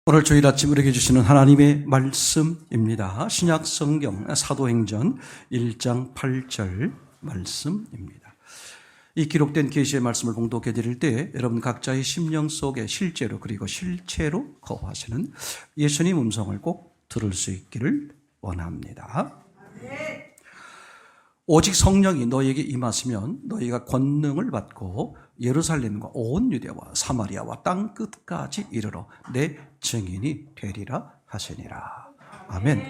오늘 주일 아침 우리에게 주시는 하나님의 말씀입니다. 신약 성경 사도행전 1장 8절 말씀입니다. 이 기록된 계시의 말씀을 봉독해 드릴 때 여러분 각자의 심령 속에 실제로 그리고 실체로 거하시는 예수님 음성을 꼭 들을 수 있기를 원합니다. 오직 성령이 너희에게 임하시면 너희가 권능을 받고 예루살렘과 온 유대와 사마리아와 땅 끝까지 이르러 내 증인이 되리라 하시니라. 아멘.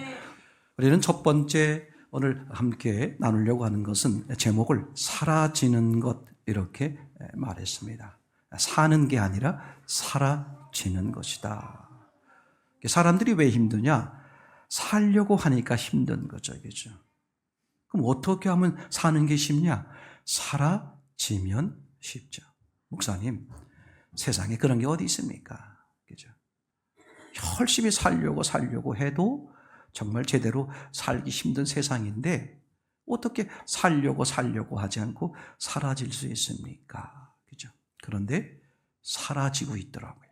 우리는 첫 번째 오늘 함께 나누려고 하는 것은 제목을 사라지는 것 이렇게 말했습니다. 사는 게 아니라 사라지는 것이다. 사람들이 왜 힘드냐? 살려고 하니까 힘든 거죠. 그죠? 그럼 어떻게 하면 사는 게 쉽냐? 사라지면 쉽죠. 목사님, 세상에 그런 게 어디 있습니까? 그죠? 열심히 살려고 해도 정말 제대로 살기 힘든 세상인데 어떻게 살려고 하지 않고 사라질 수 있습니까? 그죠? 그런데 사라지고 있더라고요.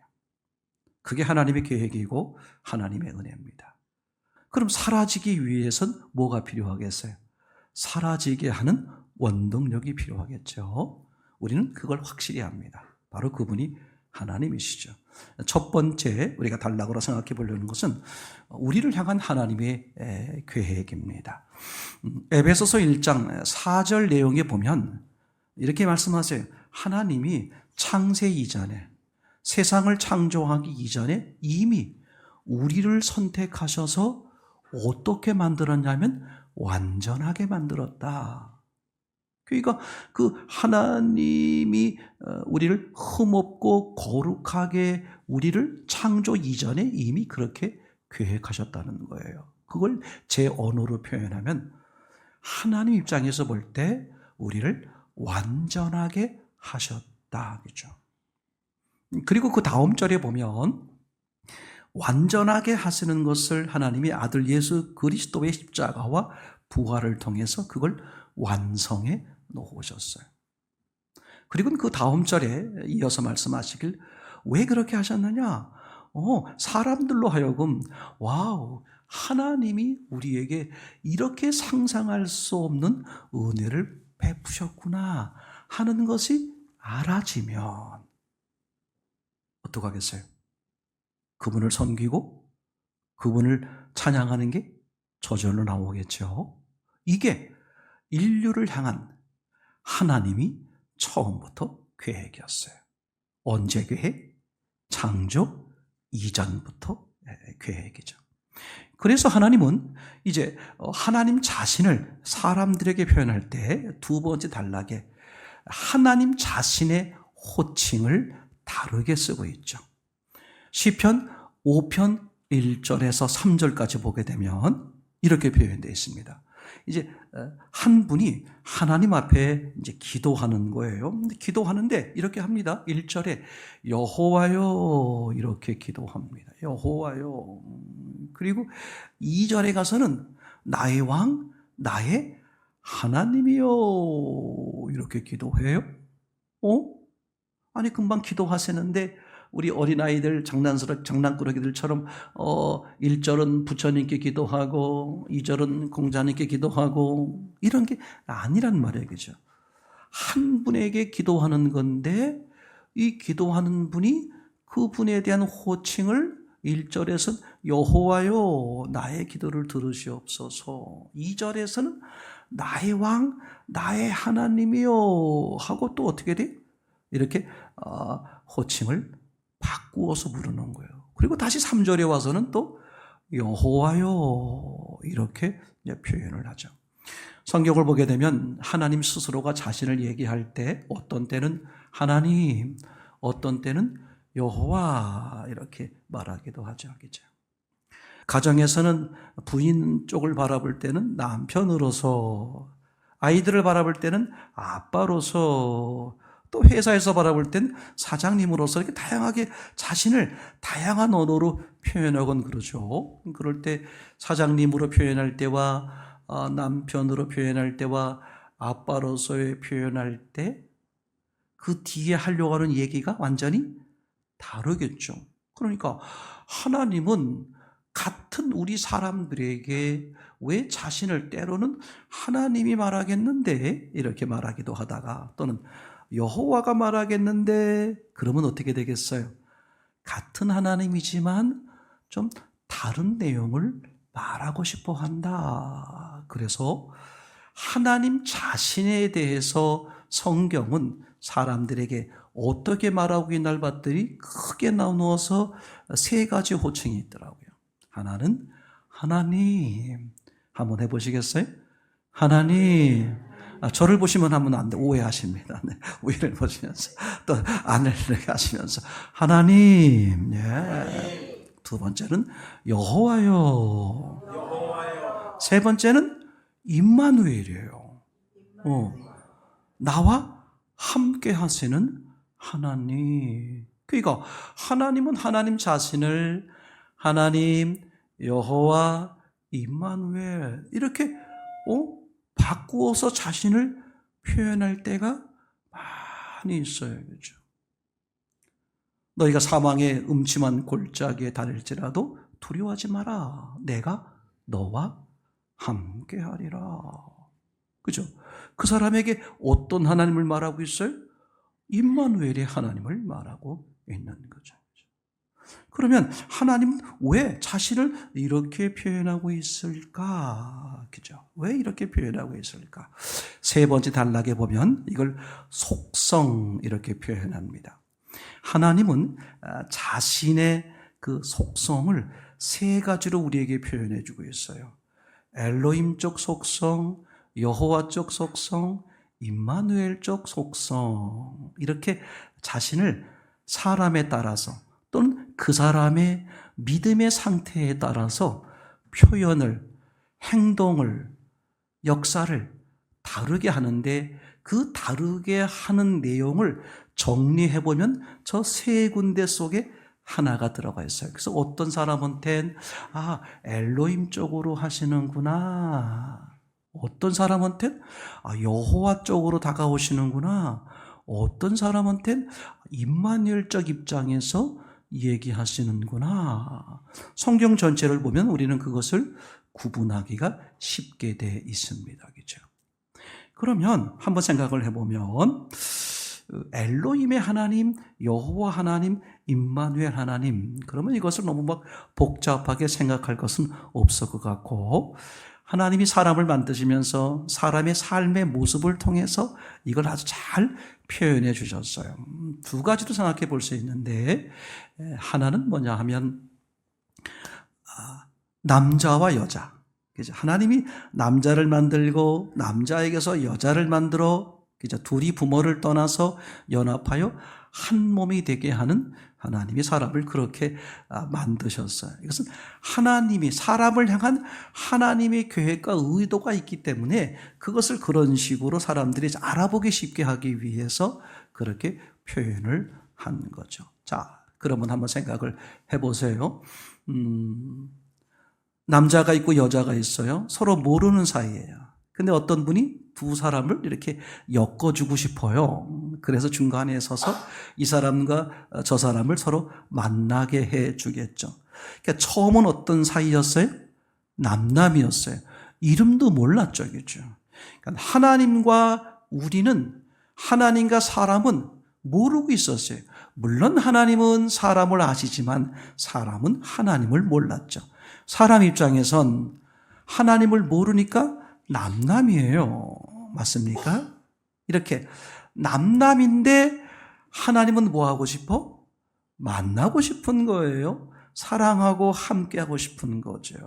그게 하나님의 계획이고 하나님의 은혜입니다. 그럼 사라지기 위해선 뭐가 필요하겠어요? 사라지게 하는 원동력이 필요하겠죠. 우리는 그걸 확실히 합니다. 바로 그분이 하나님이시죠. 첫 번째 우리가 단락으로 생각해 보려는 것은 우리를 향한 하나님의 계획입니다. 에베소서 1장 4절 내용에 보면 이렇게 말씀하세요. 하나님이 창세 이전에, 세상을 창조하기 이전에 이미 우리를 선택하셔서 어떻게 만들었냐면 완전하게 만들었다. 그러니까 그 하나님이 우리를 흠없고 거룩하게 우리를 창조 이전에 이미 그렇게 계획하셨다는 거예요. 그걸 제 언어로 표현하면 하나님 입장에서 볼 때 우리를 완전하게 하셨다. 그죠? 그리고 그 다음 절에 보면 완전하게 하시는 것을 하나님이 아들 예수 그리스도의 십자가와 부활을 통해서 그걸 완성해 놓으셨어요. 그리고 그 다음 절에 이어서 말씀하시길 왜 그렇게 하셨느냐? 사람들로 하여금 와우, 하나님이 우리에게 이렇게 상상할 수 없는 은혜를 베푸셨구나 하는 것이 알아지면 어떻게 하겠어요? 그분을 섬기고 그분을 찬양하는 게 저절로 나오겠죠. 이게 인류를 향한 하나님이 처음부터 계획이었어요. 언제 계획? 창조 이전부터 계획이죠. 그래서 하나님은 이제 하나님 자신을 사람들에게 표현할 때 두 번째 단락에 하나님 자신의 호칭을 다르게 쓰고 있죠. 시편 5편 1절에서 3절까지 보게 되면 이렇게 표현되어 있습니다. 이제 한 분이 하나님 앞에 이제 기도하는 거예요. 기도하는데 이렇게 합니다. 1절에 여호와여 이렇게 기도합니다. 여호와여. 그리고 2절에 가서는 나의 왕, 나의 하나님이여 이렇게 기도해요. 아니 금방 기도하시는데 우리 어린아이들 장난꾸러기들처럼 1절은 부처님께 기도하고 2절은 공자님께 기도하고 이런 게 아니란 말이에요. 그죠? 한 분에게 기도하는 건데 이 기도하는 분이 그분에 대한 호칭을 1절에서는 여호와여 나의 기도를 들으시옵소서, 2절에서는 나의 왕 나의 하나님이여 하고 또 어떻게 돼? 이렇게 호칭을 바꾸어서 부르는 거예요. 그리고 다시 3절에 와서는 또 여호와여 이렇게 표현을 하죠. 성경을 보게 되면 하나님 스스로가 자신을 얘기할 때 어떤 때는 하나님, 어떤 때는 여호와 이렇게 말하기도 하죠. 그죠? 가정에서는 부인 쪽을 바라볼 때는 남편으로서, 아이들을 바라볼 때는 아빠로서, 또 회사에서 바라볼 땐 사장님으로서 이렇게 다양하게 자신을 다양한 언어로 표현하곤 그러죠. 그럴 때 사장님으로 표현할 때와 남편으로 표현할 때와 아빠로서의 표현할 때 그 뒤에 하려고 하는 얘기가 완전히 다르겠죠. 그러니까 하나님은 같은 우리 사람들에게 왜 자신을 때로는 하나님이 말하겠는데 이렇게 말하기도 하다가 또는 여호와가 말하겠는데 그러면 어떻게 되겠어요? 같은 하나님이지만 좀 다른 내용을 말하고 싶어 한다. 그래서 하나님 자신에 대해서 성경은 사람들에게 어떻게 말하고 있나를 봤더니 크게 나누어서 세 가지 호칭이 있더라고요. 하나는 하나님. 한번 해보시겠어요? 하나님. 저를 보시면 하면 안 돼. 오해하십니다. 네. 위를 보시면서 또 아내를 하시면서 하나님. 예. 두 번째는 여호와요. 세 번째는 임마누엘이에요. 나와 함께 하시는 하나님. 그러니까 하나님은 하나님 자신을 하나님, 여호와, 임마누엘 이렇게 바꾸어서 자신을 표현할 때가 많이 있어요. 그렇죠? 너희가 사망의 음침한 골짜기에 다닐지라도 두려워하지 마라. 내가 너와 함께하리라. 그죠? 그 사람에게 어떤 하나님을 말하고 있어요? 임마누엘의 하나님을 말하고 있는 거죠. 그러면 하나님은 왜 자신을 이렇게 표현하고 있을까? 그죠? 왜 이렇게 표현하고 있을까? 세 번째 단락에 보면 이걸 속성 이렇게 표현합니다. 하나님은 자신의 그 속성을 세 가지로 우리에게 표현해 주고 있어요. 엘로힘적 속성, 여호와적 속성, 임마누엘적 속성. 이렇게 자신을 사람에 따라서 또는 그 사람의 믿음의 상태에 따라서 표현을, 행동을, 역사를 다르게 하는데 그 다르게 하는 내용을 정리해보면 저 세 군데 속에 하나가 들어가 있어요. 그래서 어떤 사람한테는 엘로힘 쪽으로 하시는구나. 어떤 사람한테는 여호와 쪽으로 다가오시는구나. 어떤 사람한테는 임마누엘적 입장에서 얘기하시는구나. 성경 전체를 보면 우리는 그것을 구분하기가 쉽게 돼 있습니다. 그렇죠? 그러면 한번 생각을 해보면 엘로힘의 하나님, 여호와 하나님, 임마누엘 하나님, 그러면 이것을 너무 막 복잡하게 생각할 것은 없을 것 같고, 하나님이 사람을 만드시면서 사람의 삶의 모습을 통해서 이걸 아주 잘 표현해 주셨어요. 두 가지로 생각해 볼 수 있는데, 하나는 뭐냐 하면 남자와 여자. 하나님이 남자를 만들고 남자에게서 여자를 만들어 둘이 부모를 떠나서 연합하여 한 몸이 되게 하는 하나님이 사람을 그렇게 만드셨어요. 이것은 하나님이 사람을 향한 하나님의 계획과 의도가 있기 때문에 그것을 그런 식으로 사람들이 알아보기 쉽게 하기 위해서 그렇게 표현을 한 거죠. 자, 그러면 한번 생각을 해보세요. 남자가 있고 여자가 있어요. 서로 모르는 사이예요. 근데 어떤 분이 두 사람을 이렇게 엮어주고 싶어요. 그래서 중간에 서서 이 사람과 저 사람을 서로 만나게 해주겠죠. 그러니까 처음은 어떤 사이였어요? 남남이었어요. 이름도 몰랐죠. 그렇죠? 그러니까 하나님과 우리는, 하나님과 사람은 모르고 있었어요. 물론 하나님은 사람을 아시지만 사람은 하나님을 몰랐죠. 사람 입장에선 하나님을 모르니까 남남이에요. 맞습니까? 이렇게 남남인데 하나님은 뭐 하고 싶어? 만나고 싶은 거예요. 사랑하고 함께하고 싶은 거죠.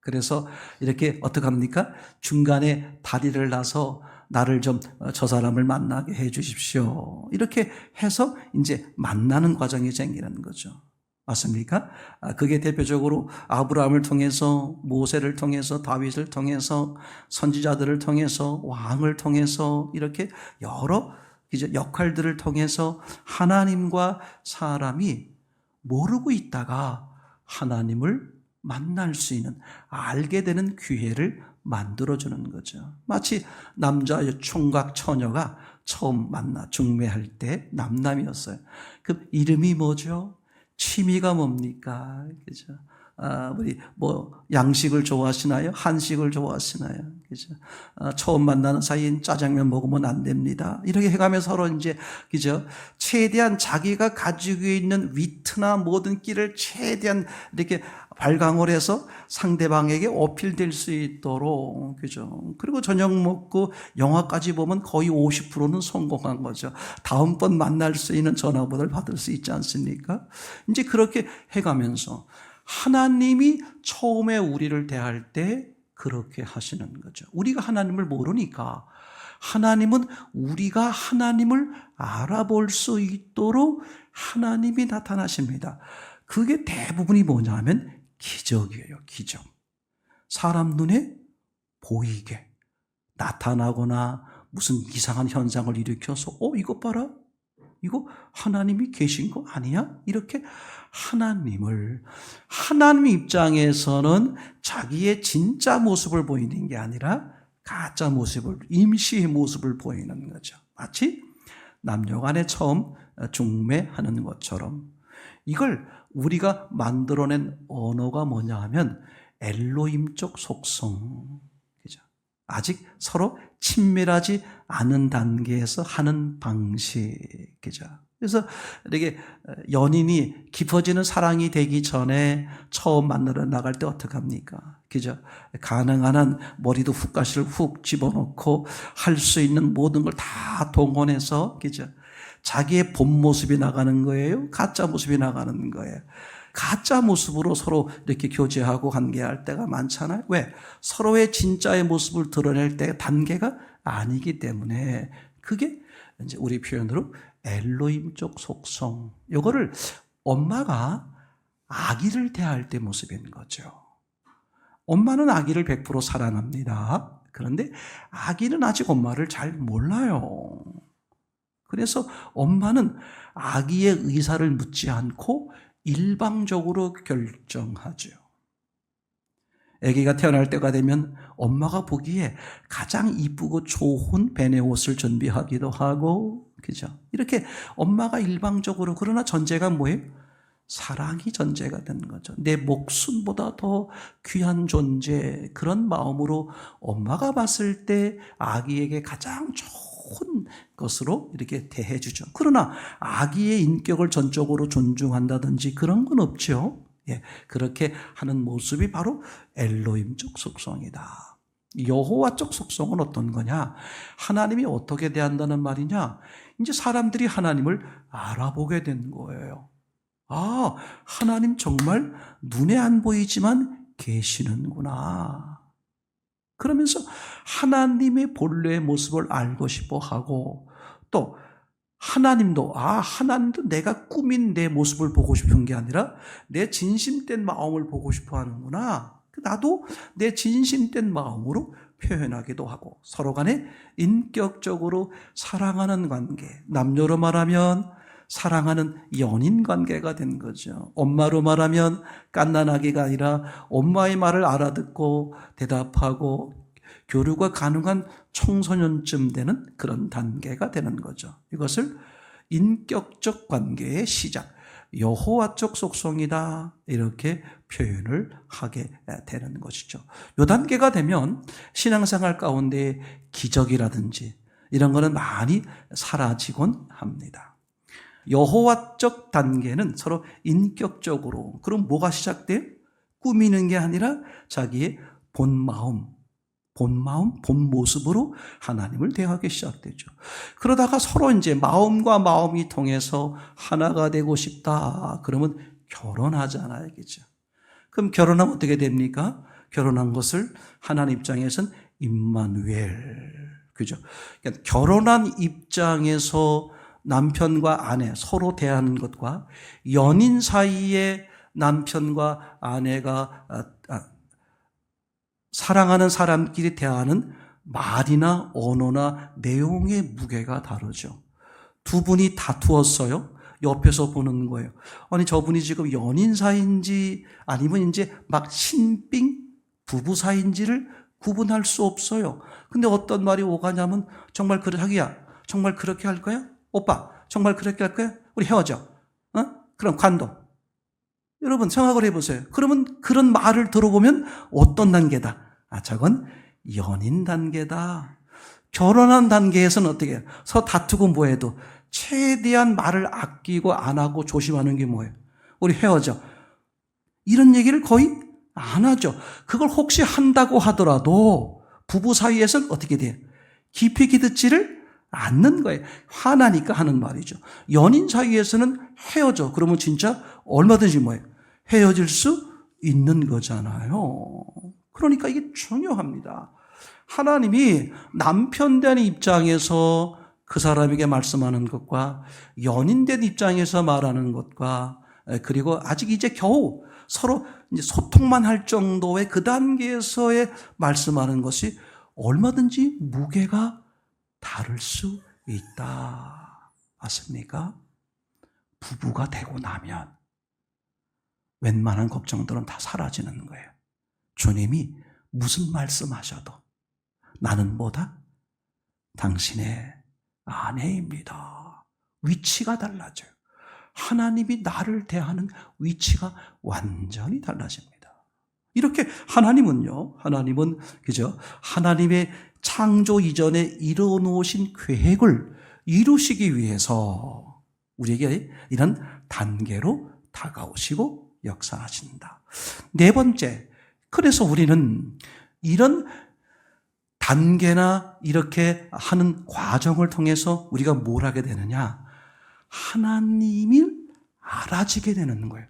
그래서 이렇게 어떻게 합니까? 중간에 다리를 놔서 나를 좀 저 사람을 만나게 해 주십시오. 이렇게 해서 이제 만나는 과정이 생기는 거죠. 맞습니까? 그게 대표적으로 아브라함을 통해서, 모세를 통해서, 다윗을 통해서, 선지자들을 통해서, 왕을 통해서 이렇게 여러 역할들을 통해서 하나님과 사람이 모르고 있다가 하나님을 만날 수 있는, 알게 되는 기회를 만들어주는 거죠. 마치 남자의 총각 처녀가 처음 만나 중매할 때 남남이었어요. 그 이름이 뭐죠? 취미가 뭡니까? 그죠? 우리 양식을 좋아하시나요? 한식을 좋아하시나요? 그죠? 처음 만나는 사이인 짜장면 먹으면 안 됩니다. 이렇게 해가면서 서로 이제, 그죠? 최대한 자기가 가지고 있는 위트나 모든 끼를 최대한 이렇게 발광을 해서 상대방에게 어필될 수 있도록, 그죠? 그리고 저녁 먹고 영화까지 보면 거의 50%는 성공한 거죠. 다음번 만날 수 있는 전화번호를 받을 수 있지 않습니까? 이제 그렇게 해가면서 하나님이 처음에 우리를 대할 때 그렇게 하시는 거죠. 우리가 하나님을 모르니까 하나님은 우리가 하나님을 알아볼 수 있도록 하나님이 나타나십니다. 그게 대부분이 뭐냐면 기적이에요. 기적. 사람 눈에 보이게 나타나거나 무슨 이상한 현상을 일으켜서 이것 봐라. 이거 하나님이 계신 거 아니야? 이렇게 하나님 입장에서는 자기의 진짜 모습을 보이는 게 아니라 가짜 모습을, 임시의 모습을 보이는 거죠. 마치 남녀간에 처음 중매하는 것처럼. 이걸 우리가 만들어낸 언어가 뭐냐 하면 엘로힘적 속성. 그죠? 아직 서로 친밀하지 않은 단계에서 하는 방식. 그죠? 그래서 이렇게 연인이 깊어지는 사랑이 되기 전에 처음 만나러 나갈 때 어떡합니까? 그죠? 가능한 한 머리도 훅가시를 훅 집어넣고 할 수 있는 모든 걸 다 동원해서, 그죠? 자기의 본 모습이 나가는 거예요? 가짜 모습이 나가는 거예요? 가짜 모습으로 서로 이렇게 교제하고 관계할 때가 많잖아요. 왜? 서로의 진짜의 모습을 드러낼 때 단계가 아니기 때문에 그게 이제 우리 표현으로 엘로힘적 속성. 이거를 엄마가 아기를 대할 때 모습인 거죠. 엄마는 아기를 100% 사랑합니다. 그런데 아기는 아직 엄마를 잘 몰라요. 그래서 엄마는 아기의 의사를 묻지 않고 일방적으로 결정하죠. 아기가 태어날 때가 되면 엄마가 보기에 가장 이쁘고 좋은 베네 옷을 준비하기도 하고, 그죠? 이렇게 엄마가 일방적으로, 그러나 전제가 뭐예요? 사랑이 전제가 되는 거죠. 내 목숨보다 더 귀한 존재, 그런 마음으로 엄마가 봤을 때 아기에게 가장 좋은 것으로 이렇게 대해주죠. 그러나 아기의 인격을 전적으로 존중한다든지 그런 건 없죠. 그렇게 하는 모습이 바로 엘로힘적 속성이다. 여호와적 속성은 어떤 거냐? 하나님이 어떻게 대한다는 말이냐? 이제 사람들이 하나님을 알아보게 된 거예요. 하나님 정말 눈에 안 보이지만 계시는구나. 그러면서 하나님의 본래의 모습을 알고 싶어 하고, 또 하나님도 내가 꾸민 내 모습을 보고 싶은 게 아니라 내 진심된 마음을 보고 싶어 하는구나. 나도 내 진심된 마음으로 표현하기도 하고, 서로 간에 인격적으로 사랑하는 관계, 남녀로 말하면 사랑하는 연인 관계가 된 거죠. 엄마로 말하면 갓난아기가 아니라 엄마의 말을 알아듣고 대답하고 교류가 가능한 청소년쯤 되는 그런 단계가 되는 거죠. 이것을 인격적 관계의 시작, 여호와적 속성이다, 이렇게 표현을 하게 되는 것이죠. 이 단계가 되면 신앙생활 가운데 기적이라든지 이런 거는 많이 사라지곤 합니다. 여호와적 단계는 서로 인격적으로, 그럼 뭐가 시작돼요? 꾸미는 게 아니라 자기의 본 마음, 본 모습으로 하나님을 대하기 시작되죠. 그러다가 서로 이제 마음과 마음이 통해서 하나가 되고 싶다. 그러면 결혼하잖아요. 그죠? 그럼 결혼하면 어떻게 됩니까? 결혼한 것을 하나님 입장에서는 임마누엘. 그죠? 그러니까 결혼한 입장에서 남편과 아내 서로 대하는 것과 연인 사이에 남편과 아내가 사랑하는 사람끼리 대하는 말이나 언어나 내용의 무게가 다르죠. 두 분이 다투었어요. 옆에서 보는 거예요. 아니, 저분이 지금 연인 사이인지 아니면 이제 막 신빙 부부 사이인지를 구분할 수 없어요. 근데 어떤 말이 오가냐면, 정말 자기야, 정말 그렇게 할 거야? 오빠, 정말 그렇게 할 거야? 우리 헤어져. 그럼 관둬. 여러분 생각을 해보세요. 그러면 그런 말을 들어보면 어떤 단계다? 저건 연인 단계다. 결혼한 단계에서는 어떻게 해요? 서로 다투고 뭐해도 최대한 말을 아끼고 안 하고 조심하는 게 뭐예요? 우리 헤어져. 이런 얘기를 거의 안 하죠. 그걸 혹시 한다고 하더라도 부부 사이에서는 어떻게 돼요? 깊이 듣지를 않는 거예요. 화나니까 하는 말이죠. 연인 사이에서는 헤어져. 그러면 진짜 얼마든지 뭐예요? 헤어질 수 있는 거잖아요. 그러니까 이게 중요합니다. 하나님이 남편 된 입장에서 그 사람에게 말씀하는 것과 연인 된 입장에서 말하는 것과 그리고 아직 이제 겨우 서로 이제 소통만 할 정도의 그 단계에서의 말씀하는 것이 얼마든지 무게가 다를 수 있다. 맞습니까? 부부가 되고 나면 웬만한 걱정들은 다 사라지는 거예요. 주님이 무슨 말씀하셔도 나는 뭐다? 당신의 아내입니다. 위치가 달라져요. 하나님이 나를 대하는 위치가 완전히 달라집니다. 이렇게 하나님은 그죠? 하나님의 창조 이전에 이루어 놓으신 계획을 이루시기 위해서 우리에게 이런 단계로 다가오시고 역사하신다. 네 번째, 그래서 우리는 이런 단계나 이렇게 하는 과정을 통해서 우리가 뭘 하게 되느냐? 하나님을 알아지게 되는 거예요.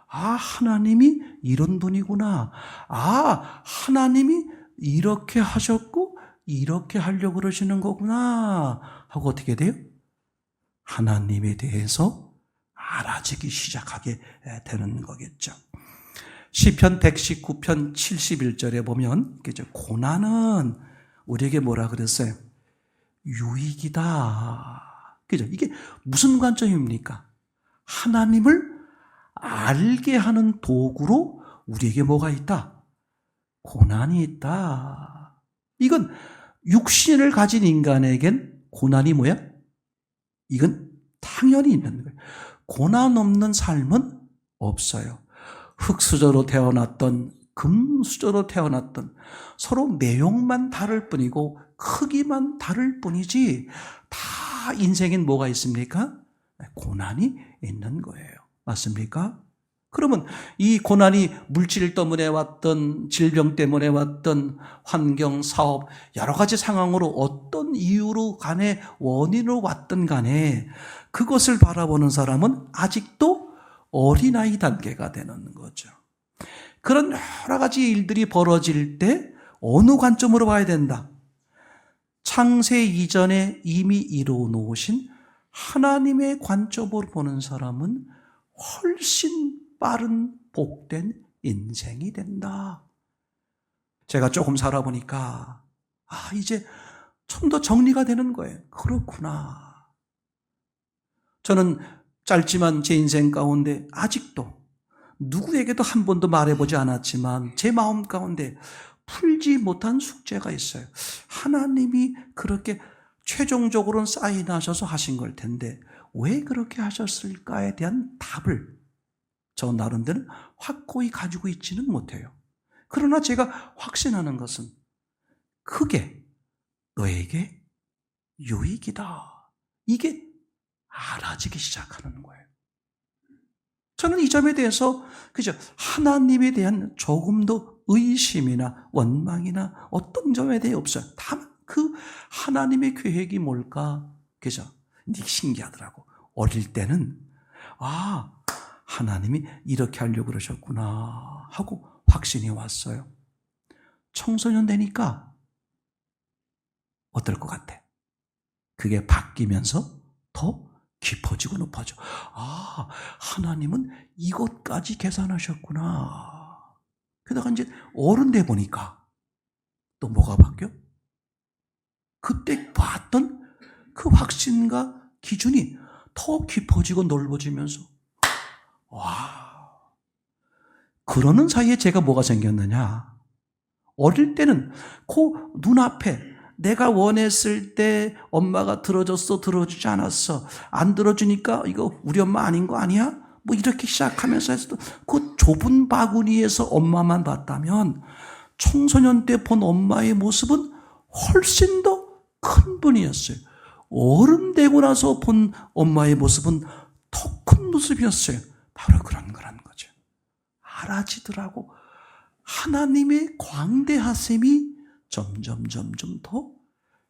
하나님이 이런 분이구나. 하나님이 이렇게 하셨고 이렇게 하려고 그러시는 거구나 하고 어떻게 돼요? 하나님에 대해서 알아지기 시작하게 되는 거겠죠. 시편 119편 71절에 보면 고난은 우리에게 뭐라 그랬어요? 유익이다. 그죠? 이게 무슨 관점입니까? 하나님을 알게 하는 도구로 우리에게 뭐가 있다? 고난이 있다. 이건 육신을 가진 인간에겐 고난이 뭐야? 이건 당연히 있는 거예요. 고난 없는 삶은 없어요. 흙수저로 태어났던 금수저로 태어났던 서로 내용만 다를 뿐이고 크기만 다를 뿐이지 다 인생엔 뭐가 있습니까? 고난이 있는 거예요. 맞습니까? 그러면 이 고난이 물질 때문에 왔던 질병 때문에 왔던 환경, 사업 여러 가지 상황으로 어떤 이유로 간에 원인으로 왔든 간에 그것을 바라보는 사람은 아직도 어린아이 단계가 되는 거죠. 그런 여러 가지 일들이 벌어질 때 어느 관점으로 봐야 된다? 창세 이전에 이미 이루어 놓으신 하나님의 관점으로 보는 사람은 훨씬 빠른 복된 인생이 된다. 제가 조금 살아보니까 이제 좀 더 정리가 되는 거예요. 그렇구나. 저는 짧지만 제 인생 가운데 아직도 누구에게도 한 번도 말해보지 않았지만 제 마음 가운데 풀지 못한 숙제가 있어요. 하나님이 그렇게 최종적으로는 사인하셔서 하신 걸 텐데 왜 그렇게 하셨을까에 대한 답을 저 나름대로 확고히 가지고 있지는 못해요. 그러나 제가 확신하는 것은 크게 너에게 유익이다. 이게 알아지기 시작하는 거예요. 저는 이 점에 대해서 그죠? 하나님에 대한 조금도 의심이나 원망이나 어떤 점에 대해 없어요. 다만 그 하나님의 계획이 뭘까? 그죠? 이게 신기하더라고. 어릴 때는 하나님이 이렇게 하려고 그러셨구나 하고 확신이 왔어요. 청소년 되니까 어떨 것 같아? 그게 바뀌면서 더 깊어지고 높아져. 하나님은 이것까지 계산하셨구나. 게다가 이제 어른 돼 보니까 또 뭐가 바뀌어? 그때 봤던 그 확신과 기준이 더 깊어지고 넓어지면서 그러는 사이에 제가 뭐가 생겼느냐? 어릴 때는 그 눈앞에 내가 원했을 때 엄마가 들어줬어, 들어주지 않았어. 안 들어주니까 이거 우리 엄마 아닌 거 아니야? 뭐 이렇게 시작하면서 해서 그 좁은 바구니에서 엄마만 봤다면 청소년 때 본 엄마의 모습은 훨씬 더 큰 분이었어요. 어른 되고 나서 본 엄마의 모습은 더 큰 모습이었어요. 바로 그런 거죠. 알아지더라고. 하나님의 광대하심이 점점 더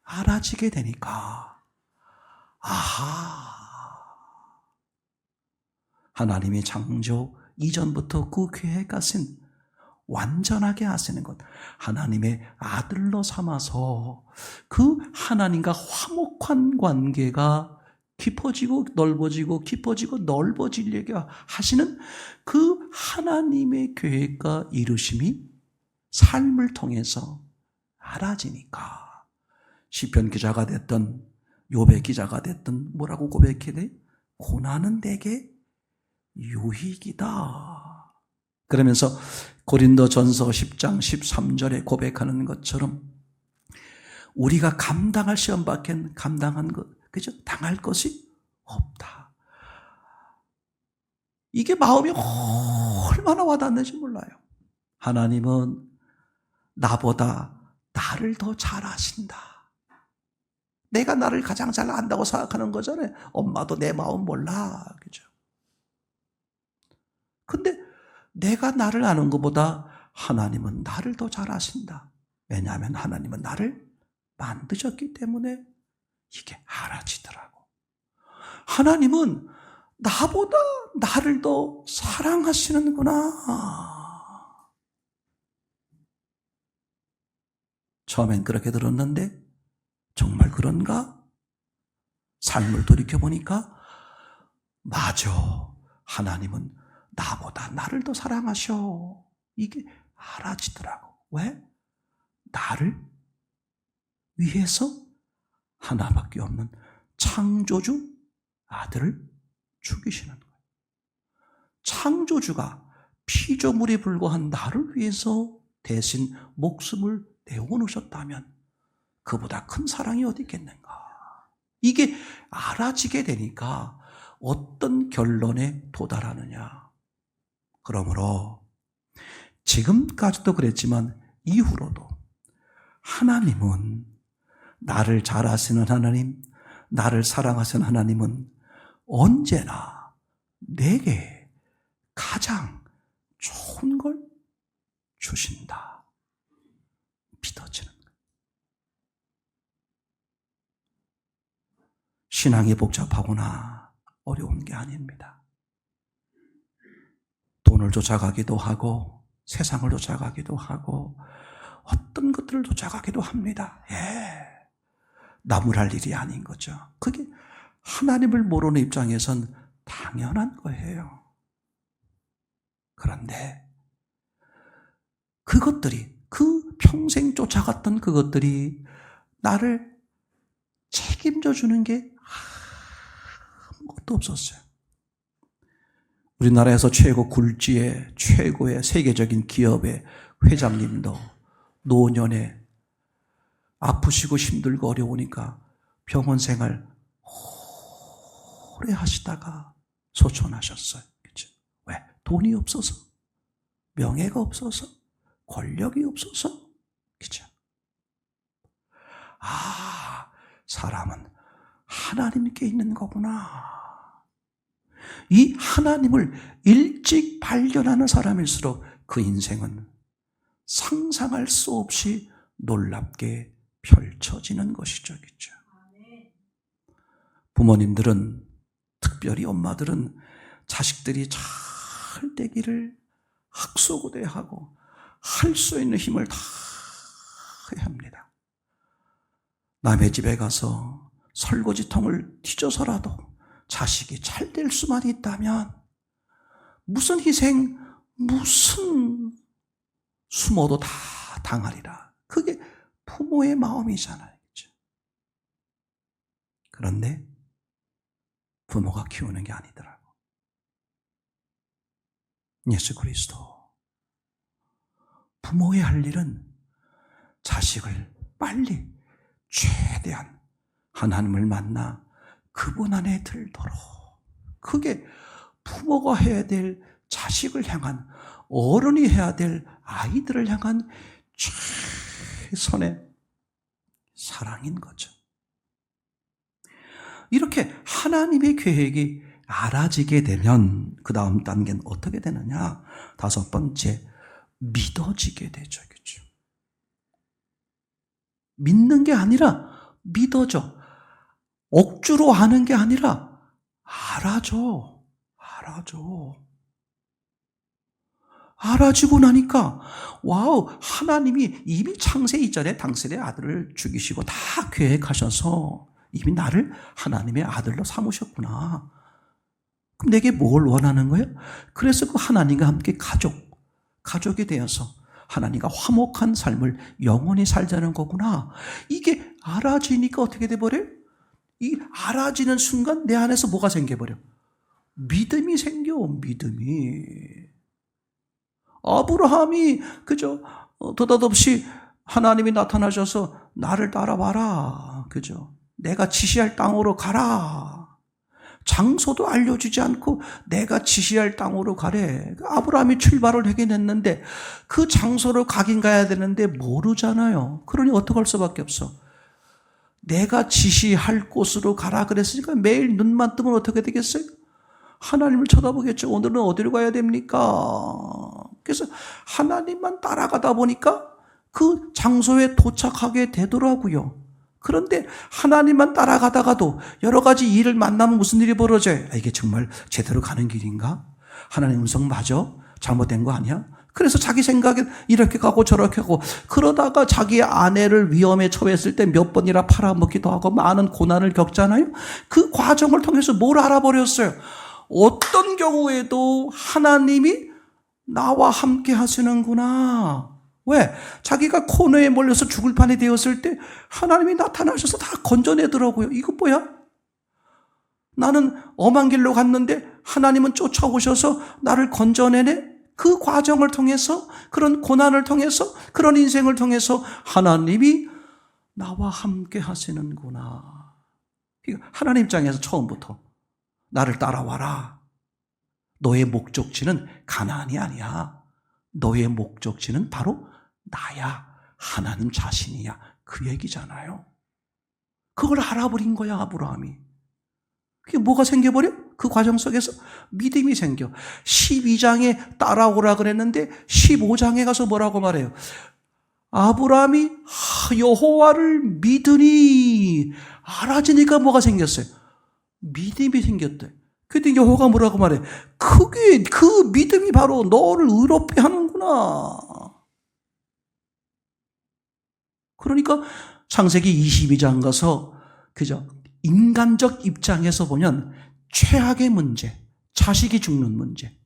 알아지게 되니까, 아하, 하나님이 창조 이전부터 그 계획하신 완전하게 하시는 것, 하나님의 아들로 삼아서 그 하나님과 화목한 관계가 깊어지고 넓어지고 깊어지고 넓어지려게 하시는 그 하나님의 계획과 이루심이 삶을 통해서 알아지니까, 시편 기자가 됐든 욥의 기자가 됐든 뭐라고 고백해야 돼? 고난은 내게 유익이다. 그러면서 고린도전서 10장 13절에 고백하는 것처럼 우리가 감당할 시험 밖엔 감당한 것, 그죠? 당할 것이 없다. 이게 마음이 얼마나 와닿는지 몰라요. 하나님은 나보다 나를 더 잘 아신다. 내가 나를 가장 잘 안다고 생각하는 거잖아요. 엄마도 내 마음 몰라. 그죠? 근데 내가 나를 아는 것보다 하나님은 나를 더 잘 아신다. 왜냐하면 하나님은 나를 만드셨기 때문에 이게 알아지더라고. 하나님은 나보다 나를 더 사랑하시는구나. 처음엔 그렇게 들었는데 정말 그런가? 삶을 돌이켜보니까 맞아. 하나님은 나보다 나를 더 사랑하셔. 이게 알아지더라고. 왜? 나를 위해서 하나밖에 없는 창조주 아들을 죽이시는 거예요. 창조주가 피조물에 불과한 나를 위해서 대신 목숨을 내어놓으셨다면 그보다 큰 사랑이 어디 있겠는가. 이게 알아지게 되니까 어떤 결론에 도달하느냐. 그러므로 지금까지도 그랬지만 이후로도 하나님은, 나를 잘 아시는 하나님, 나를 사랑하시는 하나님은 언제나 내게 가장 좋은 걸 주신다. 믿어지는 거예요. 신앙이 복잡하거나 어려운 게 아닙니다. 돈을 쫓아가기도 하고 세상을 쫓아가기도 하고 어떤 것들을 쫓아가기도 합니다. 예, 나무랄 일이 아닌 거죠. 그게 하나님을 모르는 입장에선 당연한 거예요. 그런데 그것들이, 그 평생 쫓아갔던 그것들이 나를 책임져 주는 게 아무것도 없었어요. 우리나라에서 최고 굴지의 최고의 세계적인 기업의 회장님도 노년에 아프시고 힘들고 어려우니까 병원 생활 오래 하시다가 소천하셨어요. 그렇죠? 왜? 돈이 없어서, 명예가 없어서, 권력이 없어서. 그렇죠? 아, 사람은 하나님께 있는 거구나. 이 하나님을 일찍 발견하는 사람일수록 그 인생은 상상할 수 없이 놀랍게 펼쳐지는 것이죠. 그렇죠? 부모님들은, 특별히 엄마들은 자식들이 잘 되기를 학수고대하고 할 수 있는 힘을 다 해야 합니다. 남의 집에 가서 설거지통을 뒤져서라도 자식이 잘 될 수만 있다면 무슨 희생, 무슨 숨어도 다 당하리라. 그게 부모의 마음이잖아요. 그렇죠? 그런데 부모가 키우는 게 아니더라고. 예수 그리스도. 부모의 할 일은 자식을 빨리 최대한 하나님을 만나 그분 안에 들도록, 그게 부모가 해야 될 자식을 향한, 어른이 해야 될 아이들을 향한 최선의 사랑인 거죠. 이렇게 하나님의 계획이 알아지게 되면 그 다음 단계는 어떻게 되느냐? 5번째, 믿어지게 되죠. 그렇죠? 믿는 게 아니라 믿어져. 억지로 하는 게 아니라 알아줘. 알아지고 나니까 와우, 하나님이 이미 창세 이전에 당신의 아들을 죽이시고 다 계획하셔서 이미 나를 하나님의 아들로 삼으셨구나. 그럼 내게 뭘 원하는 거예요? 그래서 그 하나님과 함께 가족이 되어서 하나님과 화목한 삶을 영원히 살자는 거구나. 이게 알아지니까 어떻게 돼버려요? 이 알아지는 순간 내 안에서 뭐가 생겨버려? 믿음이 생겨. 믿음이. 아브라함이 그죠? 느닷없이 하나님이 나타나셔서 나를 따라와라. 그죠? 내가 지시할 땅으로 가라. 장소도 알려주지 않고 내가 지시할 땅으로 가래. 아브라함이 출발을 하긴 했는데 그 장소로 가긴 가야 되는데 모르잖아요. 그러니 어떡할 수밖에 없어. 내가 지시할 곳으로 가라 그랬으니까 매일 눈만 뜨면 어떻게 되겠어요? 하나님을 쳐다보겠죠. 오늘은 어디로 가야 됩니까? 그래서 하나님만 따라가다 보니까 그 장소에 도착하게 되더라고요. 그런데 하나님만 따라가다가도 여러 가지 일을 만나면 무슨 일이 벌어져요? 이게 정말 제대로 가는 길인가? 하나님 음성 맞아? 잘못된 거 아니야? 그래서 자기 생각에 이렇게 가고 저렇게 가고 그러다가 자기 아내를 위험에 처했을 때 몇 번이나 팔아먹기도 하고 많은 고난을 겪잖아요. 그 과정을 통해서 뭘 알아버렸어요? 어떤 경우에도 하나님이 나와 함께 하시는구나. 왜? 자기가 코너에 몰려서 죽을 판이 되었을 때 하나님이 나타나셔서 다 건져내더라고요. 이거 뭐야? 나는 엄한 길로 갔는데 하나님은 쫓아오셔서 나를 건져내네? 그 과정을 통해서, 그런 고난을 통해서, 그런 인생을 통해서 하나님이 나와 함께 하시는구나. 하나님 입장에서 처음부터 나를 따라와라. 너의 목적지는 가나안이 아니야. 너의 목적지는 바로 나야. 하나님 자신이야. 그 얘기잖아요. 그걸 알아버린 거야, 아브라함이. 그게 뭐가 생겨버려? 그 과정 속에서 믿음이 생겨. 12장에 따라오라 그랬는데 15장에 가서 뭐라고 말해요? 아브라함이 여호와를 믿으니 알아지니까 뭐가 생겼어요? 믿음이 생겼대. 그때 여호와가 뭐라고 말해? 그게 그 믿음이 바로 너를 의롭게 하는구나. 그러니까 창세기 22장 가서 그죠? 인간적 입장에서 보면 최악의 문제, 자식이 죽는 문제.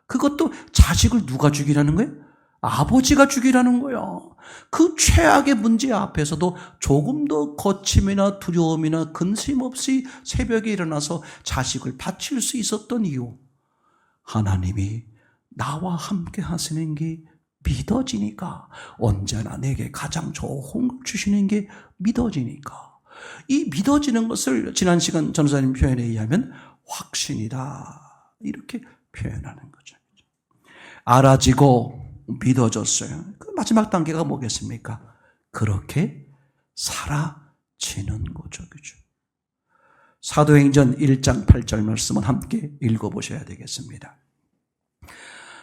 그것도 자식을 누가 죽이라는 거예요? 아버지가 죽이라는 거예요. 그 최악의 문제 앞에서도 조금 더 거침이나 두려움이나 근심 없이 새벽에 일어나서 자식을 바칠 수 있었던 이유. 하나님이 나와 함께 하시는 게 믿어지니까. 언제나 내게 가장 좋은 걸 주시는 게 믿어지니까. 이 믿어지는 것을 지난 시간 전도사님 표현에 의하면 확신이다. 이렇게 표현하는 거죠. 알아지고 믿어졌어요. 그 마지막 단계가 뭐겠습니까? 그렇게 살아지는 거죠. 그죠? 사도행전 1장 8절 말씀은 함께 읽어보셔야 되겠습니다.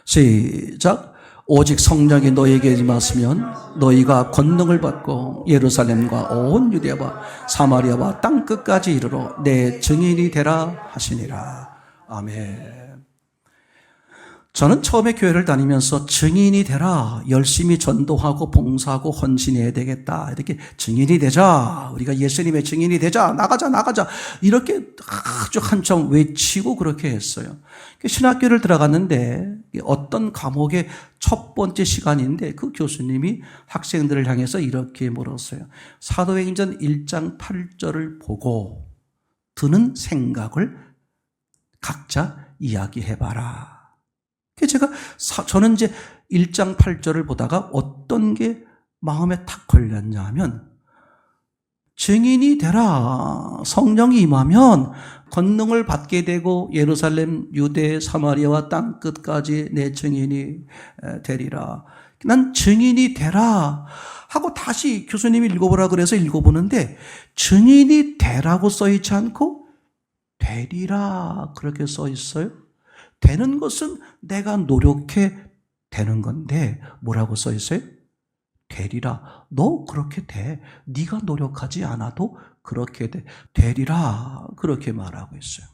시작. 오직 성령이 너희에게 임하시면 너희가 권능을 받고 예루살렘과 온 유대와 사마리아와 땅끝까지 이르러 내 증인이 되라 하시니라. 아멘. 저는 처음에 교회를 다니면서 증인이 되라, 열심히 전도하고 봉사하고 헌신해야 되겠다, 이렇게 증인이 되자, 우리가 예수님의 증인이 되자, 나가자 이렇게 아주 한참 외치고 그렇게 했어요. 신학교를 들어갔는데 어떤 과목의 첫 번째 시간인데 그 교수님이 학생들을 향해서 이렇게 물었어요. 사도행전 1장 8절을 보고 드는 생각을 각자 이야기해봐라. 저는 이제 1장 8절을 보다가 어떤 게 마음에 탁 걸렸냐 하면 증인이 되라. 성령이 임하면 권능을 받게 되고 예루살렘, 유대, 사마리아와 땅 끝까지 내 증인이 되리라. 난 증인이 되라 하고 다시 교수님이 읽어보라 그래서 읽어보는데 증인이 되라고 써있지 않고 되리라 그렇게 써있어요. 되는 것은 내가 노력해 되는 건데 뭐라고 써있어요? 되리라. 너 그렇게 돼. 네가 노력하지 않아도 그렇게 돼. 되리라. 그렇게 말하고 있어요.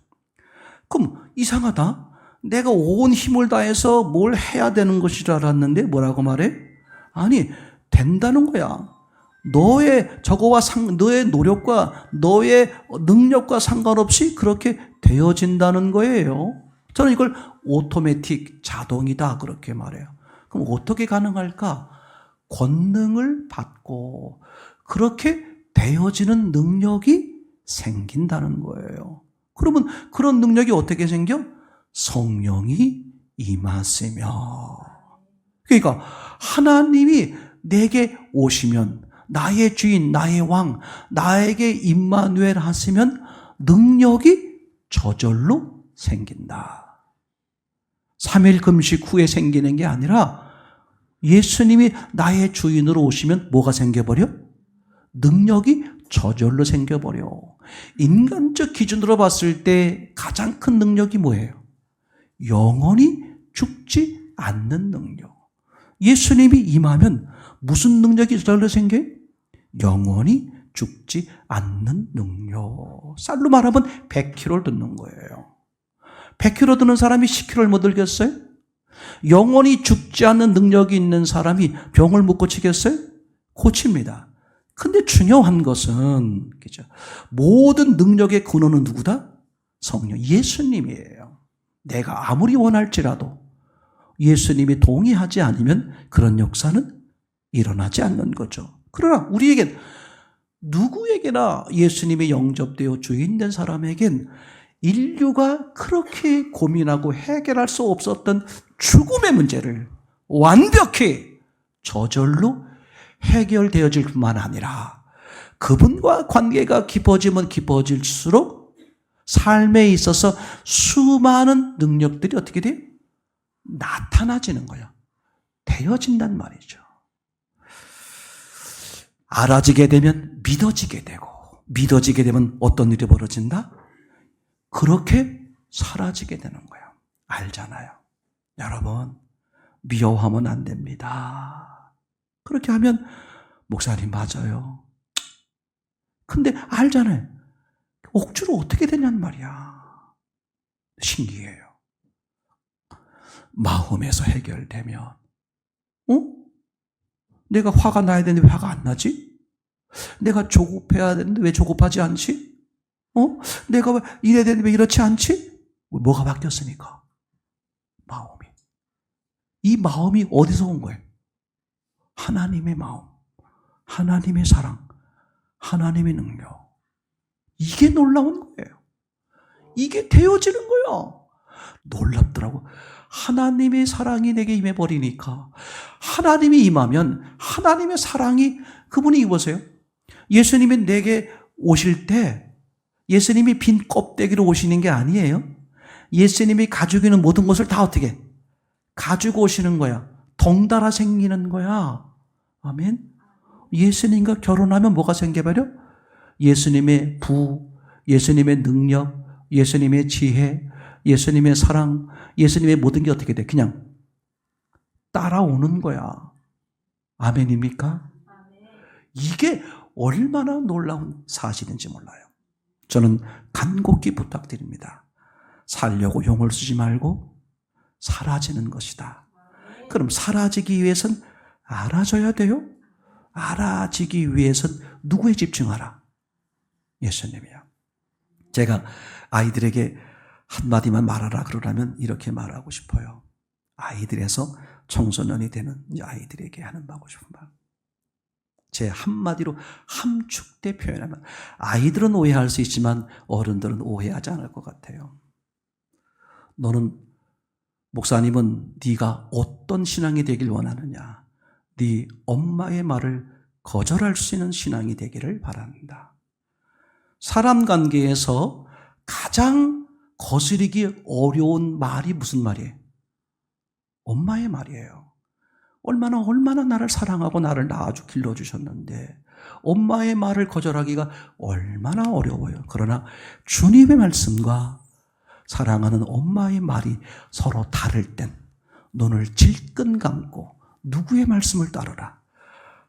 그럼 이상하다. 내가 온 힘을 다해서 뭘 해야 되는 것이라 알았는데 뭐라고 말해? 아니, 된다는 거야. 너의 너의 노력과 너의 능력과 상관없이 그렇게 되어진다는 거예요. 저는 이걸 오토매틱 자동이다 그렇게 말해요. 그럼 어떻게 가능할까? 권능을 받고 그렇게 되어지는 능력이 생긴다는 거예요. 그러면 그런 능력이 어떻게 생겨? 성령이 임하시며. 그러니까 하나님이 내게 오시면 나의 주인, 나의 왕, 나에게 임마누엘 하시면 능력이 저절로 생긴다. 3일 금식 후에 생기는 게 아니라 예수님이 나의 주인으로 오시면 뭐가 생겨버려? 능력이 저절로 생겨버려. 인간적 기준으로 봤을 때 가장 큰 능력이 뭐예요? 영원히 죽지 않는 능력. 예수님이 임하면 무슨 능력이 저절로 생겨요? 영원히 죽지 않는 능력. 쌀로 말하면 100kg를 듣는 거예요. 100kg 드는 사람이 10kg를 못 들겠어요? 영원히 죽지 않는 능력이 있는 사람이 병을 못 고치겠어요? 고칩니다. 근데 중요한 것은 그죠? 모든 능력의 근원은 누구다? 성령, 예수님이에요. 내가 아무리 원할지라도 예수님이 동의하지 않으면 그런 역사는 일어나지 않는 거죠. 그러나 우리에겐 누구에게나 예수님이 영접되어 주인된 사람에겐 인류가 그렇게 고민하고 해결할 수 없었던 죽음의 문제를 완벽히 저절로 해결되어질 뿐만 아니라 그분과 관계가 깊어지면 깊어질수록 삶에 있어서 수많은 능력들이 어떻게 돼요? 나타나지는 거예요. 되어진단 말이죠. 알아지게 되면 믿어지게 되고 믿어지게 되면 어떤 일이 벌어진다? 그렇게 사라지게 되는 거예요. 알잖아요. 여러분, 미워하면 안 됩니다. 그렇게 하면 목사님 맞아요. 근데 알잖아요. 억지로 어떻게 되냔 말이야. 신기해요. 마음에서 해결되면 내가 화가 나야 되는데 왜 화가 안 나지? 내가 조급해야 되는데 왜 조급하지 않지? 내가 왜 이래야 되는데 왜 이렇지 않지? 뭐가 바뀌었으니까? 마음이. 이 마음이 어디서 온 거예요? 하나님의 마음, 하나님의 사랑, 하나님의 능력. 이게 놀라운 거예요. 이게 되어지는 거예요. 놀랍더라고. 하나님의 사랑이 내게 임해버리니까 하나님이 임하면 하나님의 사랑이 그분이 입으세요. 예수님이 내게 오실 때 예수님이 빈 껍데기로 오시는 게 아니에요. 예수님이 가지고 있는 모든 것을 다 어떻게 가지고 오시는 거야. 덩달아 생기는 거야. 아멘. 예수님과 결혼하면 뭐가 생겨버려? 예수님의 부, 예수님의 능력, 예수님의 지혜, 예수님의 사랑, 예수님의 모든 게 어떻게 돼? 그냥 따라오는 거야. 아멘입니까? 이게 얼마나 놀라운 사실인지 몰라요. 저는 간곡히 부탁드립니다. 살려고 용을 쓰지 말고 사라지는 것이다. 그럼 사라지기 위해선 알아져야 돼요? 알아지기 위해선 누구에 집중하라? 예수님이요. 제가 아이들에게 한마디만 말하라 그러라면 이렇게 말하고 싶어요. 아이들에서 청소년이 되는 아이들에게 하는 하고 싶은 말. 제 한마디로 함축돼 표현하면 아이들은 오해할 수 있지만 어른들은 오해하지 않을 것 같아요. 너는 목사님은 네가 어떤 신앙이 되길 원하느냐? 네 엄마의 말을 거절할 수 있는 신앙이 되기를 바란다. 사람 관계에서 가장 거스르기 어려운 말이 무슨 말이에요? 엄마의 말이에요. 얼마나 나를 사랑하고 나를 낳아주 길러주셨는데 엄마의 말을 거절하기가 얼마나 어려워요. 그러나 주님의 말씀과 사랑하는 엄마의 말이 서로 다를 땐 눈을 질끈 감고 누구의 말씀을 따르라?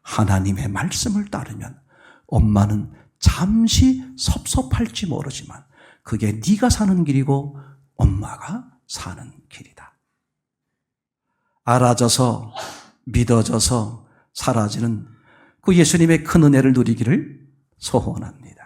하나님의 말씀을 따르면 엄마는 잠시 섭섭할지 모르지만 그게 네가 사는 길이고 엄마가 사는 길이다. 알아져서 믿어져서 사라지는 그 예수님의 큰 은혜를 누리기를 소원합니다.